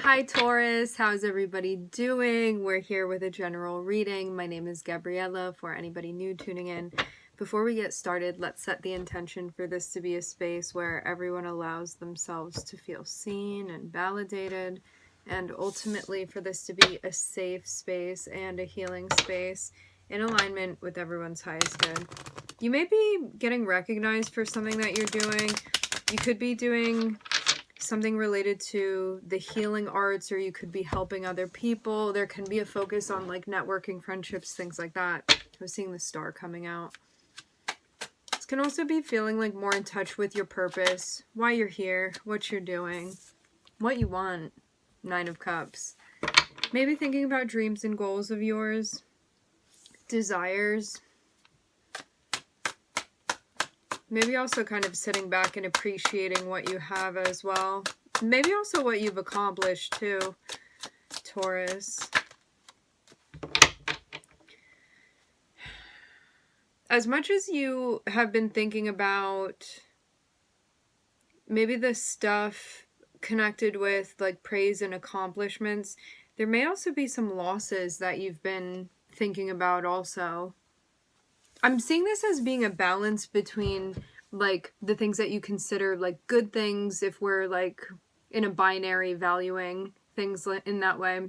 Hi Taurus, how's everybody doing? We're here with a general reading. My name is Gabriella for anybody new tuning in. Before we get started, let's set the intention for this to be a space where everyone allows themselves to feel seen and validated, and ultimately for this to be a safe space and a healing space in alignment with everyone's highest good. You may be getting recognized for something that you're doing. You could be doing something related to the healing arts, or you could be helping other people. There can be a focus on like networking, friendships, things like that. I was seeing the star coming out. This can also be feeling like more in touch with your purpose, why you're here, what you're doing, what you want. 9 of Cups. Maybe thinking about dreams and goals of yours, desires. Maybe also kind of sitting back and appreciating what you have as well. Maybe also what you've accomplished too, Taurus. As much as you have been thinking about maybe the stuff connected with like praise and accomplishments, there may also be some losses that you've been thinking about also. I'm seeing this as being a balance between like the things that you consider like good things, if we're like in a binary valuing things in that way,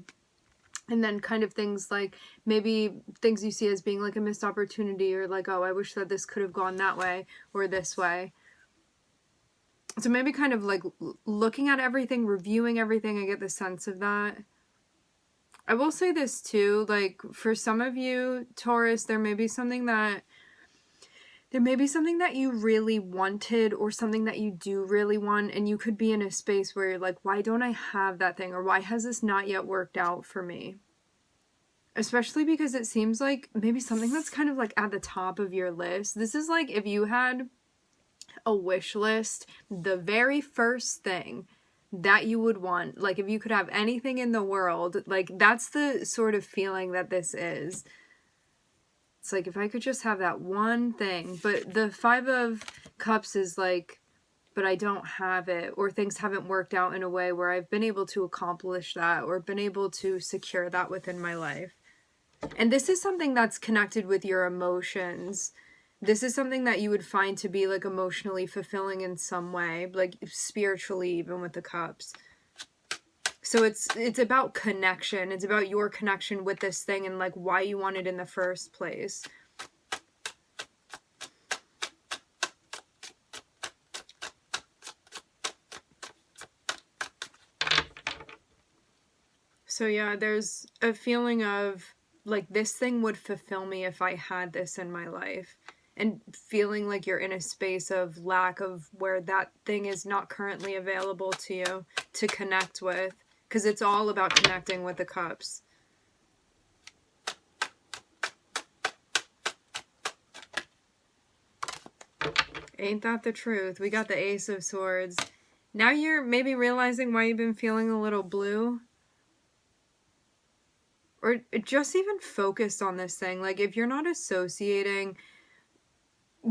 and then kind of things like maybe things you see as being like a missed opportunity, or like, oh, I wish that this could have gone that way or this way. So maybe kind of like looking at everything, reviewing everything. I get the sense of that. I will say this too, like for some of you, Taurus, there may be something that you really wanted, or something that you do really want, and you could be in a space where you're like, why don't I have that thing? Or why has this not yet worked out for me? Especially because it seems like maybe something that's kind of like at the top of your list. This is like if you had a wish list, the very first thing that you would want, like if you could have anything in the world, like that's the sort of feeling that this is. It's like, if I could just have that one thing. But the 5 of Cups is like, but I don't have it, or things haven't worked out in a way where I've been able to accomplish that, or been able to secure that within my life. And this is something that's connected with your emotions. This is something that you would find to be like emotionally fulfilling in some way, like spiritually, even with the Cups. So it's about connection. It's about your connection with this thing and like why you want it in the first place. So yeah, there's a feeling of like this thing would fulfill me if I had this in my life. And feeling like you're in a space of lack of where that thing is not currently available to you to connect with. Because it's all about connecting with the Cups. Ain't that the truth? We got the Ace of Swords. Now you're maybe realizing why you've been feeling a little blue. Or just even focused on this thing. Like if you're not associating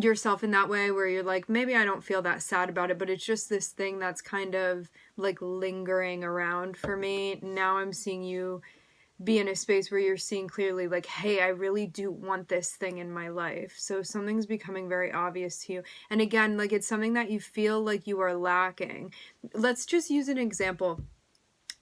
yourself in that way where you're like, maybe I don't feel that sad about it, but it's just this thing that's kind of like lingering around for me. Now I'm seeing you be in a space where you're seeing clearly like, hey, I really do want this thing in my life. So something's becoming very obvious to you. And again, like it's something that you feel like you are lacking. Let's just use an example.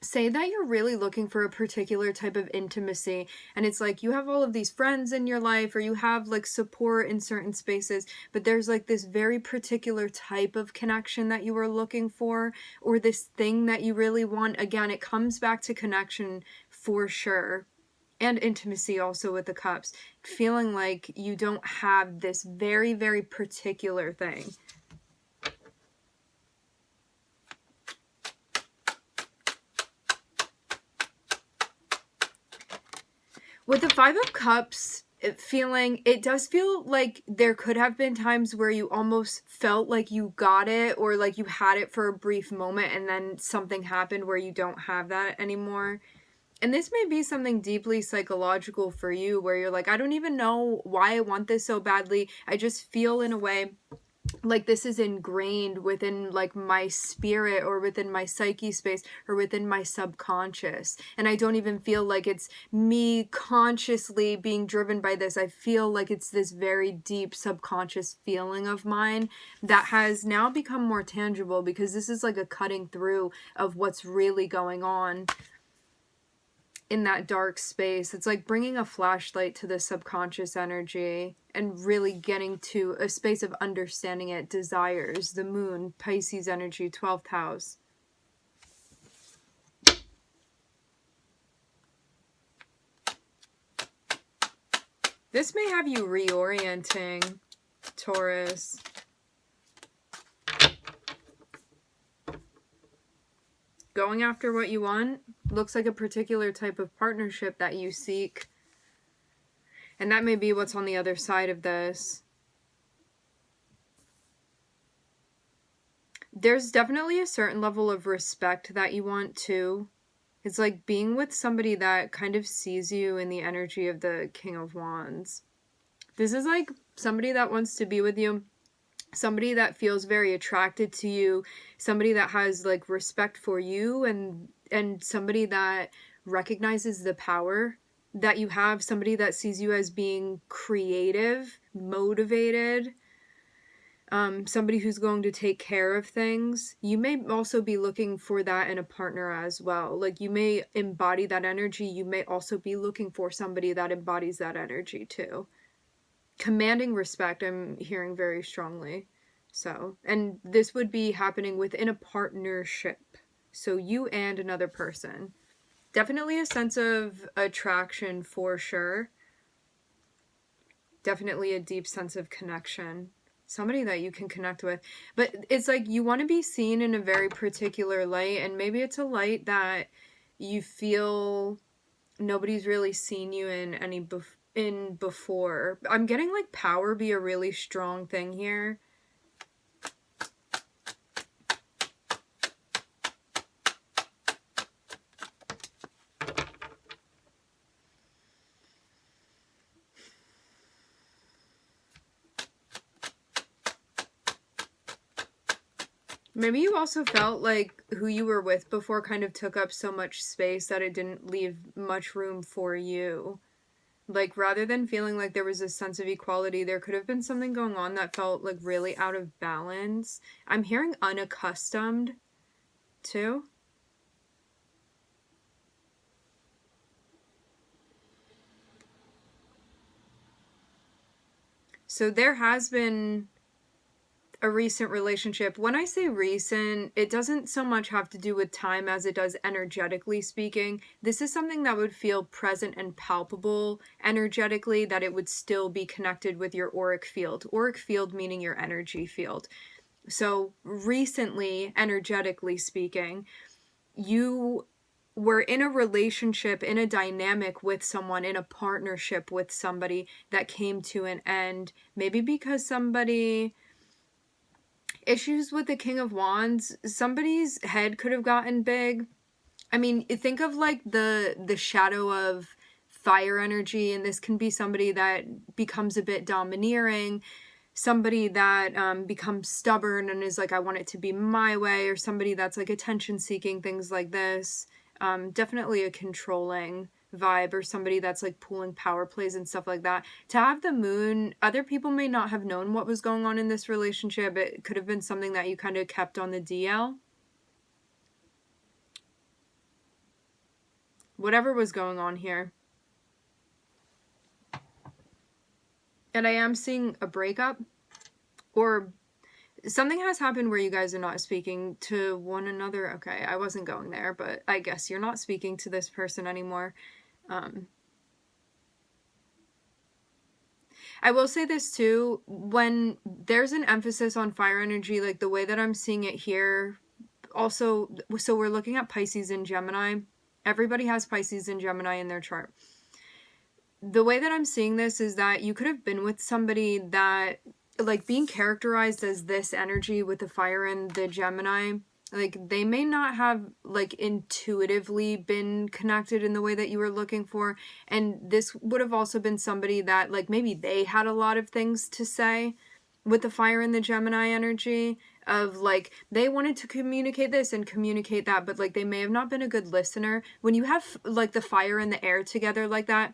Say that you're really looking for a particular type of intimacy, and it's like you have all of these friends in your life, or you have like support in certain spaces, but there's like this very particular type of connection that you are looking for, or this thing that you really want. Again, it comes back to connection for sure, and intimacy also with the Cups, feeling like you don't have this very, very particular thing. With the 5 of Cups, it does feel like there could have been times where you almost felt like you got it, or like you had it for a brief moment and then something happened where you don't have that anymore. And this may be something deeply psychological for you, where you're like, I don't even know why I want this so badly. I just feel in a way like this is ingrained within like my spirit or within my psyche space or within my subconscious, and I don't even feel like it's me consciously being driven by this. I feel like it's this very deep subconscious feeling of mine that has now become more tangible, because this is like a cutting through of what's really going on in that dark space. It's like bringing a flashlight to the subconscious energy and really getting to a space of understanding it. Desires, the moon, Pisces energy, 12th house. This may have you reorienting, Taurus. Going after what you want. Looks like a particular type of partnership that you seek. And that may be what's on the other side of this. There's definitely a certain level of respect that you want too. It's like being with somebody that kind of sees you in the energy of the King of Wands. This is like somebody that wants to be with you, somebody that feels very attracted to you, somebody that has like respect for you, and somebody that recognizes the power that you have, somebody that sees you as being creative, motivated, somebody who's going to take care of things. You may also be looking for that in a partner as well. Like you may embody that energy. You may also be looking for somebody that embodies that energy too. Commanding respect, I'm hearing very strongly. So, and this would be happening within a partnership. So you and another person. Definitely a sense of attraction for sure. Definitely a deep sense of connection. Somebody that you can connect with. But it's like you want to be seen in a very particular light, and maybe it's a light that you feel nobody's really seen you in any before. I'm getting like power be a really strong thing here. Maybe you also felt like who you were with before kind of took up so much space that it didn't leave much room for you. Like, rather than feeling like there was a sense of equality, there could have been something going on that felt like really out of balance. I'm hearing unaccustomed too. So there has been a recent relationship. When I say recent, it doesn't so much have to do with time as it does energetically speaking. This is something that would feel present and palpable energetically, that it would still be connected with your auric field. Auric field meaning your energy field. So recently, energetically speaking, you were in a relationship, in a dynamic with someone, in a partnership with somebody that came to an end. Maybe because somebody... Issues with the King of Wands, somebody's head could have gotten big. I mean, think of like the shadow of fire energy, and this can be somebody that becomes a bit domineering, somebody that becomes stubborn and is like, I want it to be my way, or somebody that's like attention seeking, things like this. Definitely a controlling vibe, or somebody that's like pulling power plays and stuff like that. To have the moon, other people may not have known what was going on in this relationship. It could have been something that you kind of kept on the DL. Whatever was going on here. And I am seeing a breakup, or something has happened where you guys are not speaking to one another. Okay, I wasn't going there, but I guess you're not speaking to this person anymore. I will say this too, when there's an emphasis on fire energy, like the way that I'm seeing it here, also, so we're looking at Pisces and Gemini. Everybody has Pisces and Gemini in their chart. The way that I'm seeing this is that you could have been with somebody that, like, being characterized as this energy with the fire and the Gemini, like, they may not have, like, intuitively been connected in the way that you were looking for. And this would have also been somebody that, like, maybe they had a lot of things to say. with the fire and the Gemini energy of like they wanted to communicate this and communicate that, but like they may have not been a good listener. When you have like the fire and the air together like that,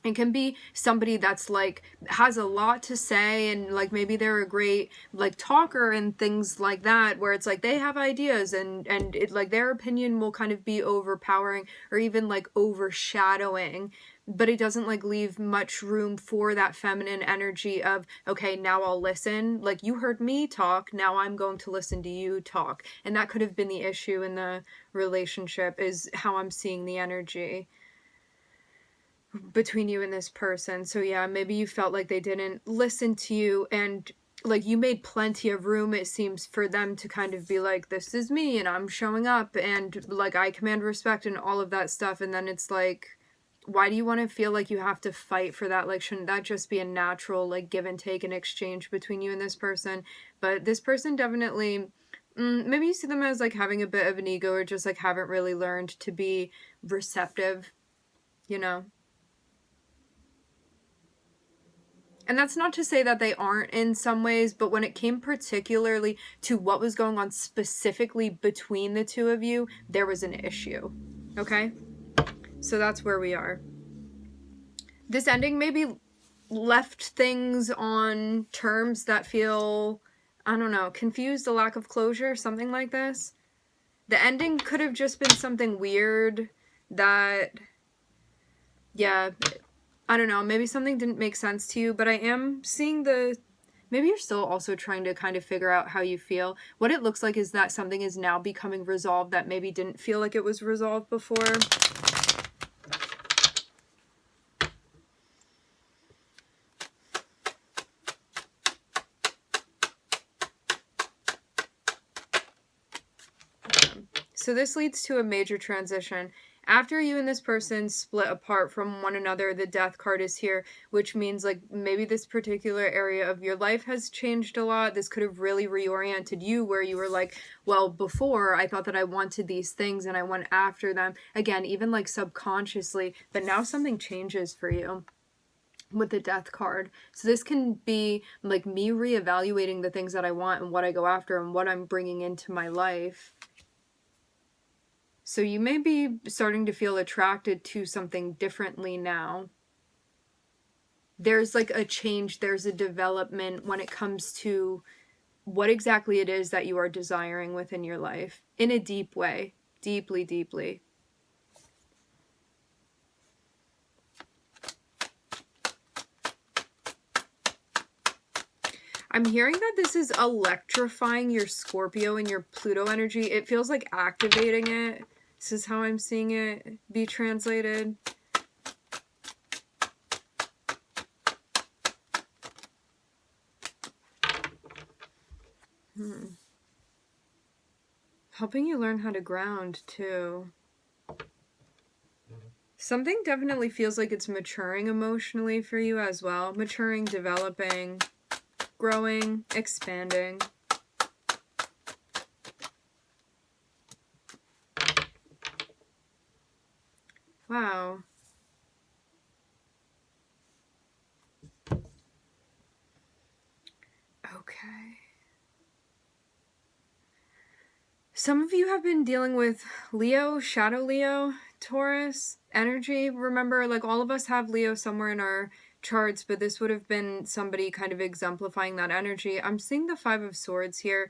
it can be somebody that's like has a lot to say, and like maybe they're a great like talker and things like that, where it's like they have ideas and it like their opinion will kind of be overpowering or even like overshadowing, but it doesn't like leave much room for that feminine energy of, okay, now I'll listen, like you heard me talk, now I'm going to listen to you talk. And that could have been the issue in the relationship, is how I'm seeing the energy between you and this person. So yeah, maybe you felt like they didn't listen to you, and like you made plenty of room, it seems, for them to kind of be like, this is me and I'm showing up and like I command respect and all of that stuff. And then it's like, why do you want to feel like you have to fight for that? Like, shouldn't that just be a natural like give and take and exchange between you and this person? But this person definitely, maybe you see them as like having a bit of an ego, or just like haven't really learned to be receptive, you know? And that's not to say that they aren't in some ways, but when it came particularly to what was going on specifically between the two of you, there was an issue. Okay? So that's where we are. This ending maybe left things on terms that feel, I don't know, confused, a lack of closure, something like this. The ending could have just been something weird that, yeah, I don't know, maybe something didn't make sense to you, but I am seeing maybe you're still also trying to kind of figure out how you feel. What it looks like is that something is now becoming resolved that maybe didn't feel like it was resolved before. So this leads to a major transition. After you and this person split apart from one another, the death card is here, which means like maybe this particular area of your life has changed a lot. This could have really reoriented you, where you were like, well, before I thought that I wanted these things and I went after them. Again, even like subconsciously, but now something changes for you with the death card. So this can be like me reevaluating the things that I want and what I go after and what I'm bringing into my life. So you may be starting to feel attracted to something differently now. There's like a change, there's a development when it comes to what exactly it is that you are desiring within your life in a deep way, deeply, deeply. I'm hearing that this is electrifying your Scorpio and your Pluto energy. It feels like activating it. This is how I'm seeing it be translated. Helping you learn how to ground, too. Something definitely feels like it's maturing emotionally for you as well. Maturing, developing, growing, expanding. Wow. Okay. Some of you have been dealing with Leo, Shadow Leo, Taurus energy. Remember, like all of us have Leo somewhere in our charts, but this would have been somebody kind of exemplifying that energy. I'm seeing the Five of Swords here.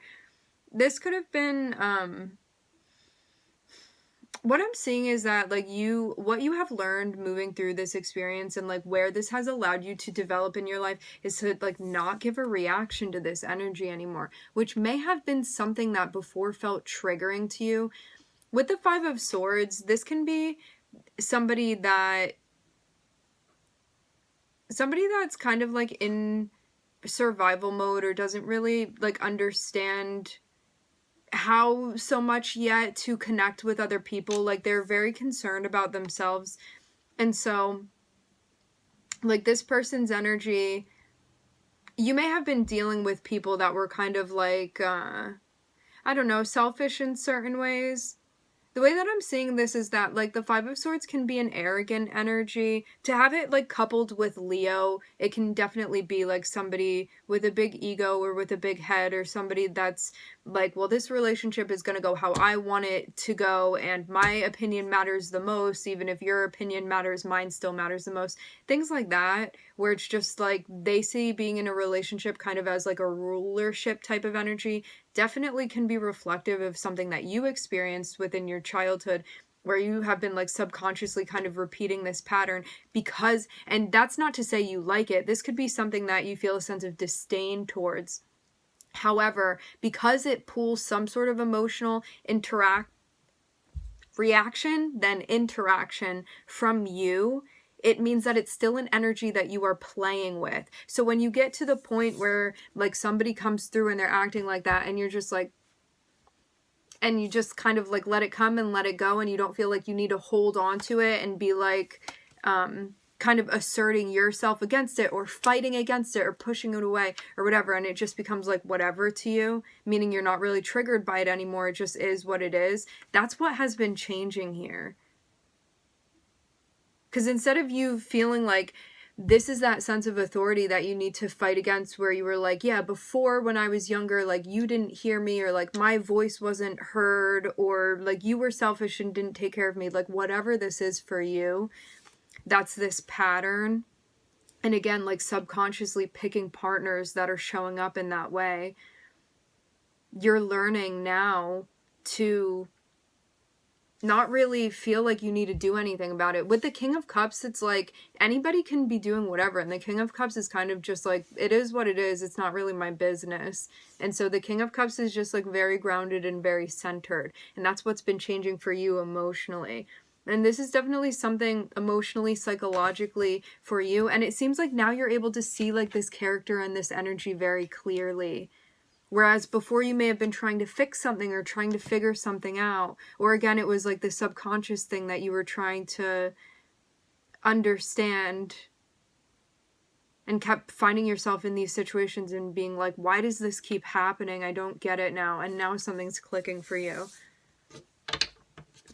This could have been, what I'm seeing is that like what you have learned moving through this experience and like where this has allowed you to develop in your life is to like not give a reaction to this energy anymore, which may have been something that before felt triggering to you. With the Five of Swords, this can be somebody that's kind of like in survival mode or doesn't really like understand how so much yet to connect with other people. Like they're very concerned about themselves, and so like this person's energy, you may have been dealing with people that were kind of like I don't know, selfish in certain ways. The way that I'm seeing this is that, like, the Five of Swords can be an arrogant energy. To have it, like, coupled with Leo, it can definitely be, like, somebody with a big ego or with a big head, or somebody that's, like, well, this relationship is going to go how I want it to go, and my opinion matters the most. Even if your opinion matters, mine still matters the most. Things like that, where it's just, like, they see being in a relationship kind of as, like, a rulership type of energy, definitely can be reflective of something that you experienced within your childhood, where you have been, like, subconsciously kind of repeating this pattern because, and that's not to say you like it, this could be something that you feel a sense of disdain towards. However, because it pulls some sort of emotional reaction, then interaction from you, it means that it's still an energy that you are playing with. So when you get to the point where, like, somebody comes through and they're acting like that, and you're just like, and you just kind of, like, let it come and let it go, and you don't feel like you need to hold on to it and be, like, kind of asserting yourself against it, or fighting against it, or pushing it away, or whatever, and it just becomes, like, whatever to you, meaning you're not really triggered by it anymore, it just is what it is. That's what has been changing here. Because instead of you feeling like this is that sense of authority that you need to fight against, where you were like, yeah, before when I was younger, like, you didn't hear me, or like my voice wasn't heard, or like you were selfish and didn't take care of me, like, whatever this is for you, that's this pattern. And again, like, subconsciously picking partners that are showing up in that way. You're learning now to not really feel like you need to do anything about it. With the King of Cups, it's like anybody can be doing whatever, and the King of Cups is kind of just like, it is what it is, it's not really my business. And so the King of Cups is just, like, very grounded and very centered, and that's what's been changing for you emotionally. And this is definitely something emotionally, psychologically for you, and it seems like now you're able to see, like, this character and this energy very clearly. Whereas before you may have been trying to fix something or trying to figure something out. Or again, it was like the subconscious thing that you were trying to understand, and kept finding yourself in these situations and being like, why does this keep happening? I don't get it now. And now something's clicking for you.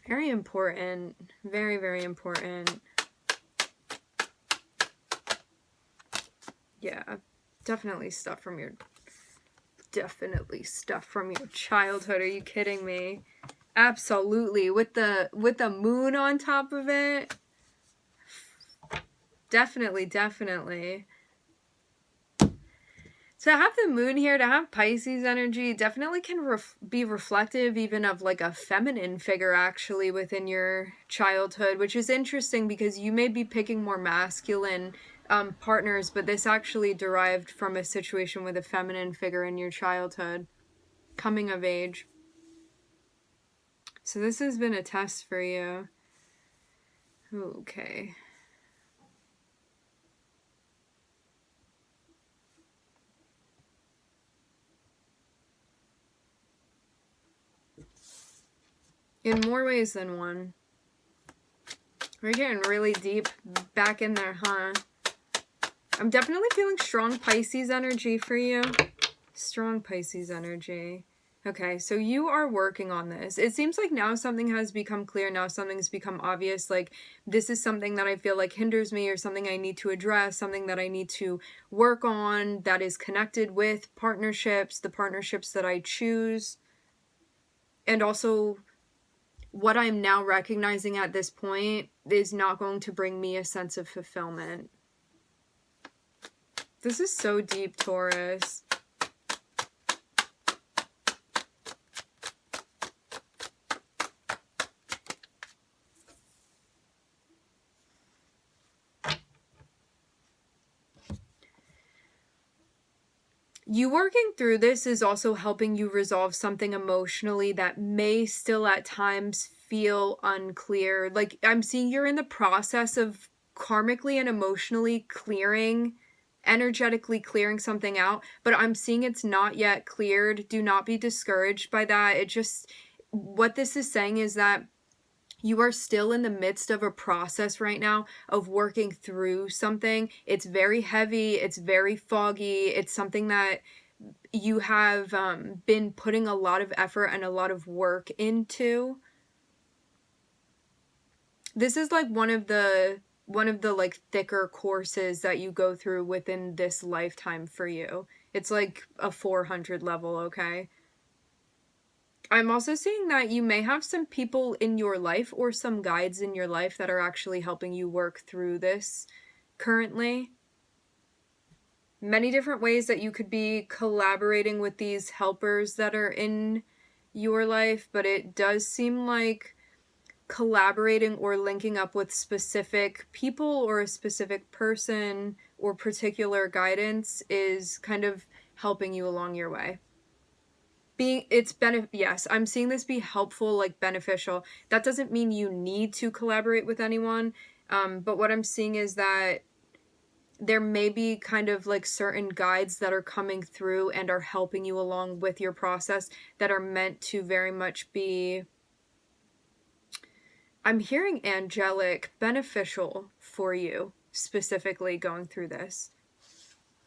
Very important. Very, very important. Yeah. Definitely stuff from your childhood. Are you kidding me? Absolutely. With the moon on top of it. Definitely. To have the moon here, to have Pisces energy, definitely can be reflective even of, like, a feminine figure actually within your childhood, which is interesting because you may be picking more masculine partners, but this actually derived from a situation with a feminine figure in your childhood, coming of age. So this has been a test for you. Okay. In more ways than one. We're getting really deep back in there, huh? I'm definitely feeling strong Pisces energy for you. Strong Pisces energy. Okay, so you are working on this. It seems like now something has become clear. Now something's become obvious. Like, this is something that I feel like hinders me, or something I need to address, something that I need to work on that is connected with partnerships, the partnerships that I choose. And also, what I'm now recognizing at this point is not going to bring me a sense of fulfillment. This is so deep, Taurus. You working through this is also helping you resolve something emotionally that may still at times feel unclear. Like, I'm seeing you're in the process of karmically and emotionally clearing, energetically clearing something out, but I'm seeing it's not yet cleared. Do not be discouraged by that. It just, what this is saying is that you are still in the midst of a process right now of working through something. It's very heavy. It's very foggy. It's something that you have been putting a lot of effort and a lot of work into. This is like one of the like thicker courses that you go through within this lifetime for you. It's like a 400 level, okay? I'm also seeing that you may have some people in your life or some guides in your life that are actually helping you work through this currently. Many different ways that you could be collaborating with these helpers that are in your life, but it does seem like collaborating or linking up with specific people or a specific person or particular guidance is kind of helping you along your way. Yes, I'm seeing this be helpful, like beneficial. That doesn't mean you need to collaborate with anyone, but what I'm seeing is that there may be kind of like certain guides that are coming through and are helping you along with your process that are meant to very much be, I'm hearing angelic, beneficial for you, specifically going through this.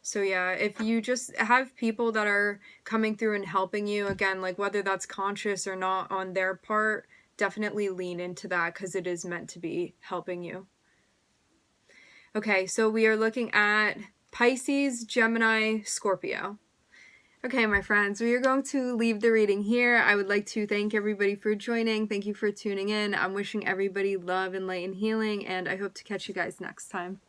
So yeah, if you just have people that are coming through and helping you, again, like whether that's conscious or not on their part, definitely lean into that because it is meant to be helping you. Okay, so we are looking at Pisces, Gemini, Scorpio. Okay, my friends, we are going to leave the reading here. I would like to thank everybody for joining. Thank you for tuning in. I'm wishing everybody love and light and healing, and I hope to catch you guys next time.